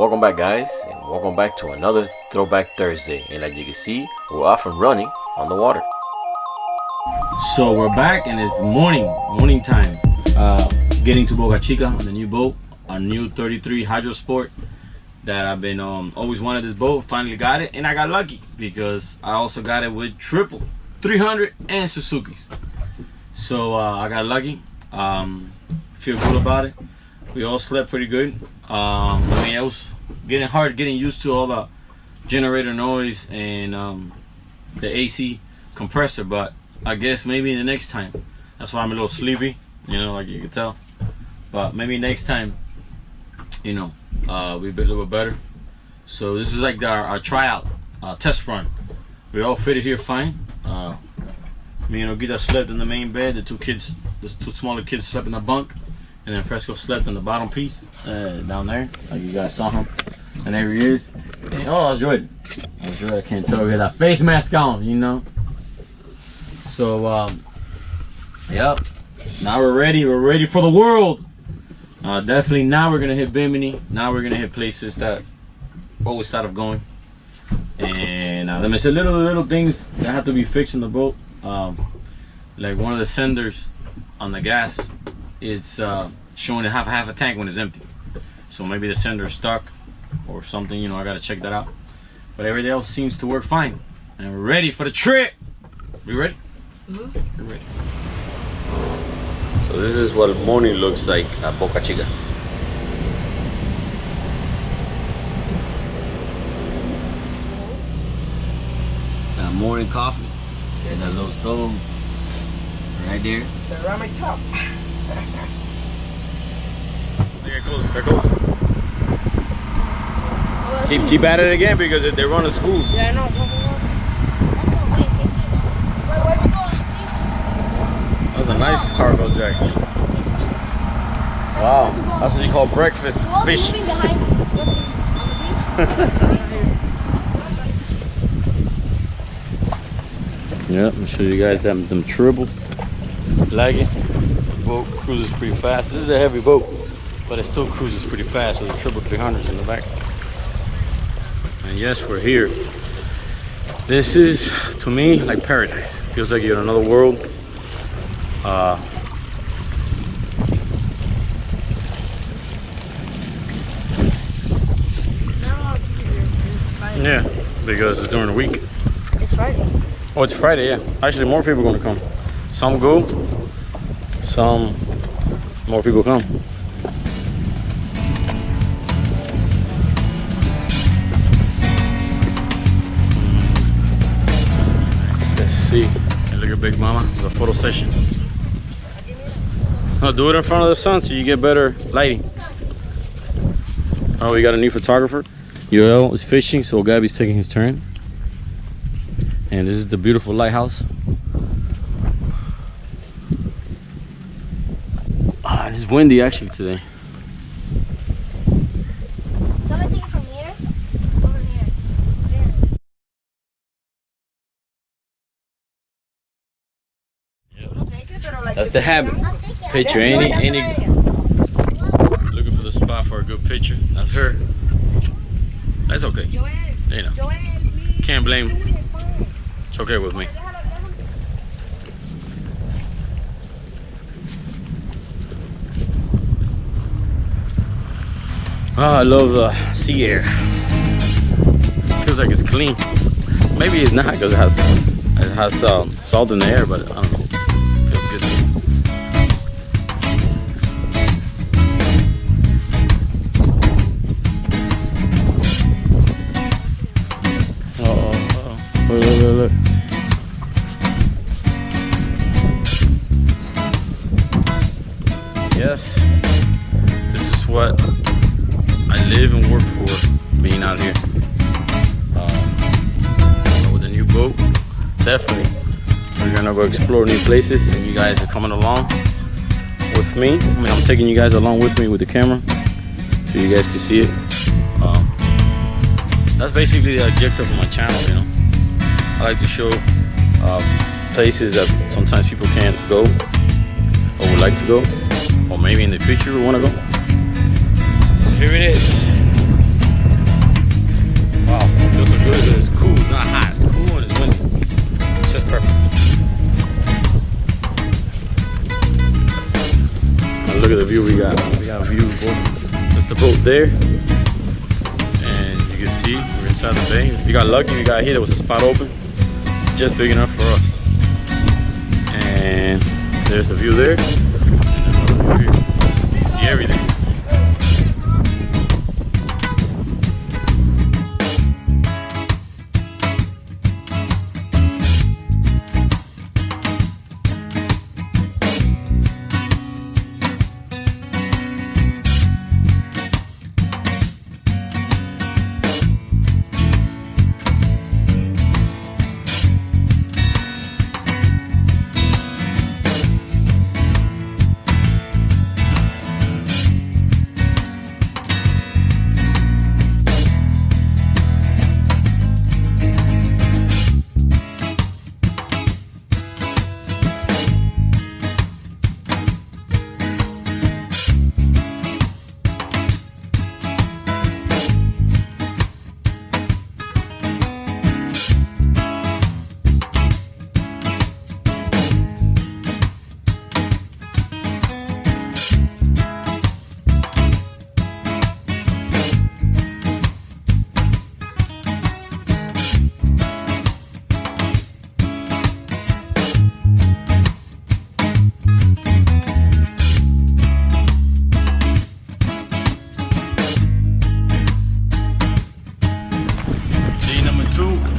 Welcome back, guys, and welcome back to another Throwback Thursday. And like you can see, we're off and running on the water. So we're back and it's morning time. Getting to Boca Chica on the new boat, our new 33 Hydro Sport that I've been always wanted this boat. Finally got it, and I got lucky because I also got it with triple 300 and Suzuki's. So I got lucky. Feel good about it. We all slept pretty good. I mean, it was getting used to all the generator noise and the AC compressor, but I guess maybe the next time. That's why I'm a little sleepy, you know, like you can tell. But maybe next time, you know, we'll be a little bit better. So this is like our tryout test run. We all fitted here fine. Me and Ogita slept in the main bed. The two smaller kids slept in the bunk. And then Fresco slept in the bottom piece down there, like you guys saw him. And there he is. And, oh, that's Jordan. That's Jordan. I can't tell. He got that face mask on, you know. So, yep. Now we're ready. We're ready for the world. Definitely. Now we're gonna hit Bimini. Now we're gonna hit places that always thought of going. And let me say little things that have to be fixed in the boat. Like one of the senders on the gas. It's showing to have half a tank when it's empty. So maybe the sender is stuck or something, you know, I gotta check that out. But everything else seems to work fine. And we're ready for the trip. We ready? Mm-hmm. We're ready. So this is what morning looks like at Boca Chica. Got morning coffee and a little stove right there. Ceramic top. Get close, get close. Keep at it again because they run to schools. Yeah, I know. Let's go. Wait, where we going? That was a nice cargo jack. Wow, that's what you call breakfast fish. Moving behind on the beach. Yeah, let me show you guys them tribbles. Like it. The boat cruises pretty fast. This is a heavy boat, but it still cruises pretty fast with the triple 300s in the back. And yes, we're here. This is, to me, like paradise. Feels like you're in another world. Yeah, because it's during the week. It's Friday. Oh, it's Friday, yeah. Actually, more people are going to come. Some go, some more people come. Let's see. Hey, look at Big Mama, the photo session. Oh, do it in front of the sun so you get better lighting. Oh, we got a new photographer. Yoel is fishing, so Gabby's taking his turn. And this is the beautiful lighthouse. And it's windy actually today. So I'm gonna take it from here over here. Yeah. That's the habit. Picture any looking for the spot for a good picture. That's her. That's okay. You know. Can't blame. It's okay with me. Oh, I love the sea air. Feels like it's clean. Maybe it's not because it has salt in the air, but I don't know. Feels good. Look. Yes, this is what I live and work for, being out here. With a new boat, definitely we're gonna go explore new places, and you guys are coming along with me. I mean, I'm taking you guys along with me with the camera so you guys can see it. That's basically the objective of my channel, you know. I like to show places that sometimes people can't go or would like to go, or maybe in the future we want to go. Here it is. good. It's cool. It's not hot. It's cool and it's windy. It's just perfect. Now look at the view we got. We got a view. That's the boat there. And you can see we're inside the bay. We got lucky. We got here. There was a spot open. Just big enough for us. And there's the view there. And another view here. You see everything.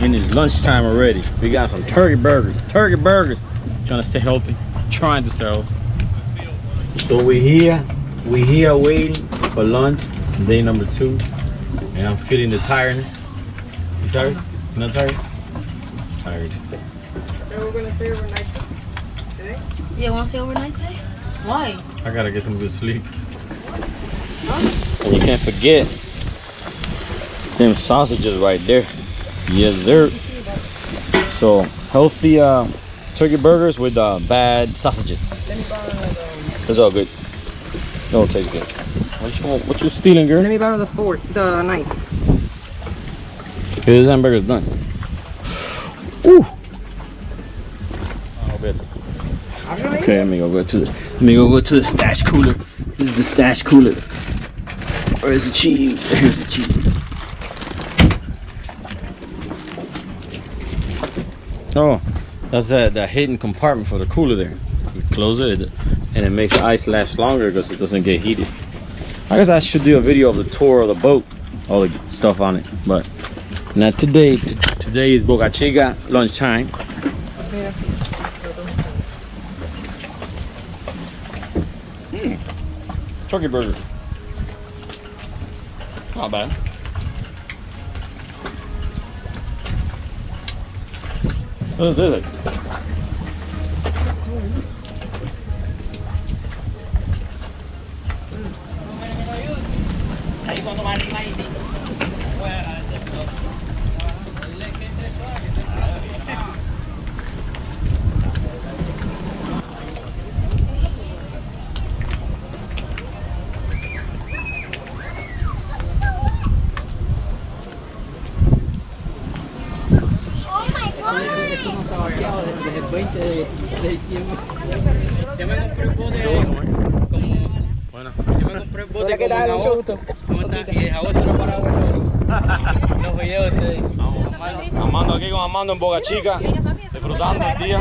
And it's lunchtime already. We got some turkey burgers. Turkey burgers. Trying to stay healthy. Trying to stay healthy. So we're here waiting for lunch. Day number 2. And I'm feeling the tiredness. You tired? You not tired? Tired. So we're gonna stay overnight today? Yeah, want to stay overnight today? Why? I gotta get some good sleep. And you can't forget them sausages right there. Yes, sir. So healthy turkey burgers with bad sausages. It's all good. It all tastes good. What you stealing, girl? Let me borrow the knife. Okay, this hamburger's done. Ooh. Okay, let me go to the stash cooler. This is the stash cooler. Where's the cheese? Here's the cheese. Oh, that's the hidden compartment for the cooler there. You close it and it makes the ice last longer because it doesn't get heated. I guess I should do a video of the tour of the boat, all the stuff on it, but not today. Today is Boca Chica lunchtime. Turkey burger. Not bad. What is it? Yo me compré un bote Bueno. Yo me compré un bote como una voz. ¿Cómo está? Y el jabón está para los videos de ustedes. Amando aquí con Amando en Boca Chica, disfrutando el día.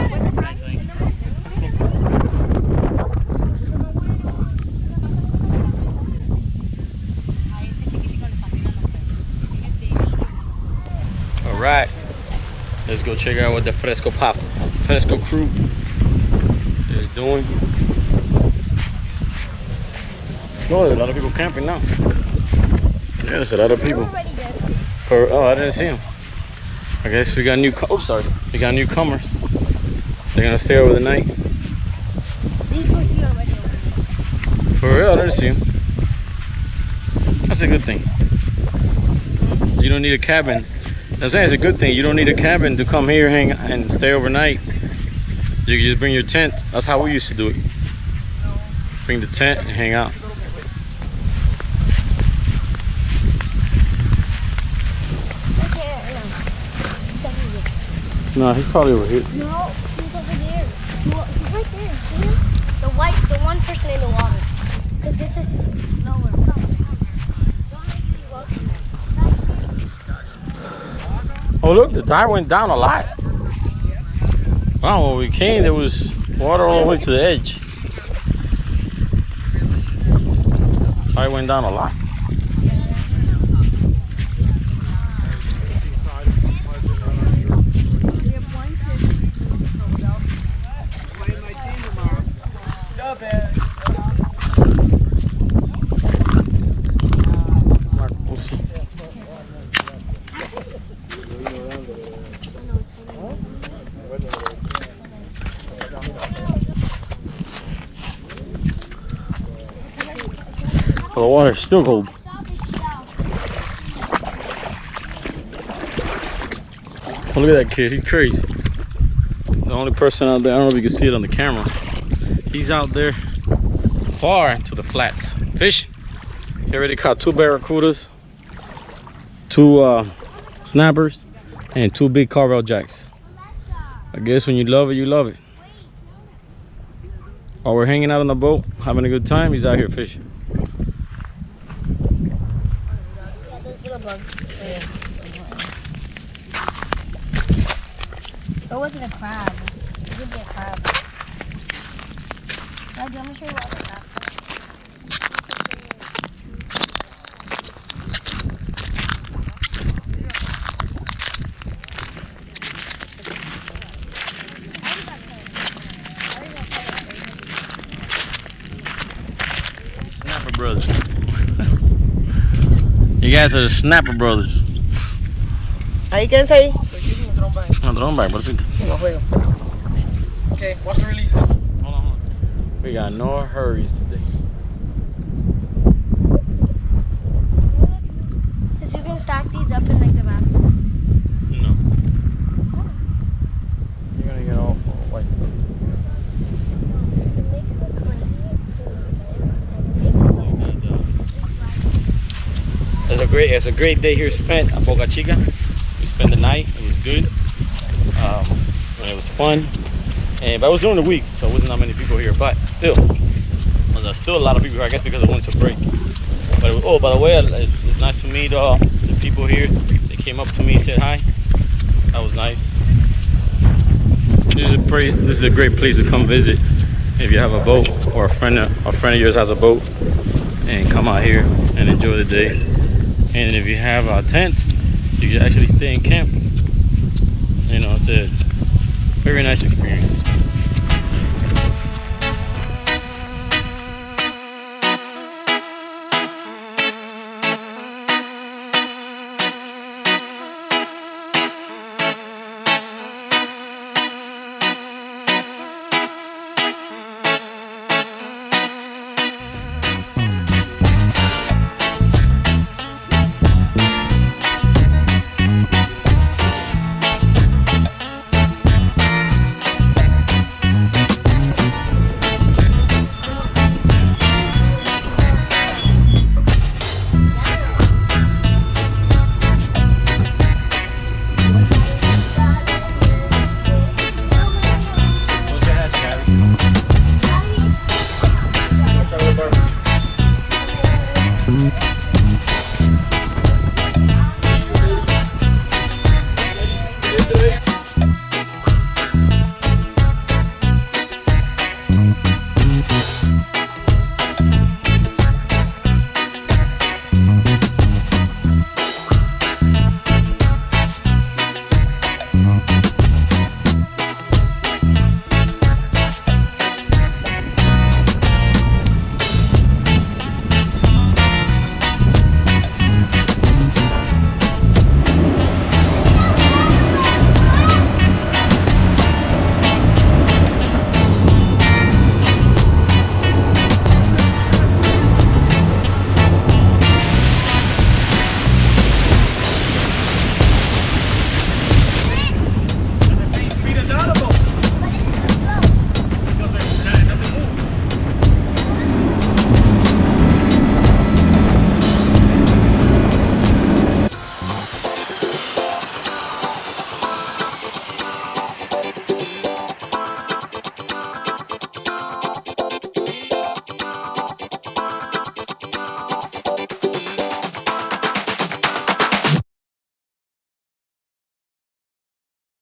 All right, let's go check out what the Fresco crew is doing. Oh, there's a lot of people camping now. Yeah, there's a lot of people. Oh, I didn't see them. I guess we got we got newcomers. They're gonna stay over the night. For real, I didn't see them. That's a good thing. You don't need a cabin. I'm saying it's a good thing. You don't need a cabin to come here, hang and stay overnight. You can just bring your tent. That's how we used to do it. Bring the tent and hang out. No, he's probably over here. No, he's over there. He's right there. See him? The one person in the water. Because this is nowhere. Oh look, the tide went down a lot. Wow, when we came there was water all the way to the edge. Tide went down a lot. The water's still cold. Oh, look at that kid, he's crazy. The only person out there, I don't know if you can see it on the camera. He's out there far into the flats fishing. He already caught 2 barracudas, 2 snappers, and 2 big carvel jacks. I guess when you love it, you love it. While we're hanging out on the boat, having a good time, he's out here fishing. Bugs. It wasn't a crab. It could be a crab. Dad, do you want me to show you what other crab? Snapper brothers. You guys are the Snapper brothers. Ahí quédense ahí. No, throw them back, brother. No juego. Okay, what's the release? Hold on. We got no hurries today. Because you can stack these up in like the bathroom. No. You're gonna get all white. It's a great day here spent at Boca Chica. We spent the night. It was good. It was fun. But it was during the week, so it wasn't that many people here. But still, there's still a lot of people here. I guess because of winter break. But oh, by the way, it's nice to meet the people here. They came up to me, said hi. That was nice. This is a great place to come visit if you have a boat or a friend of yours has a boat, and come out here and enjoy the day. And if you have a tent, you can actually stay in camp. You know, it's a very nice experience.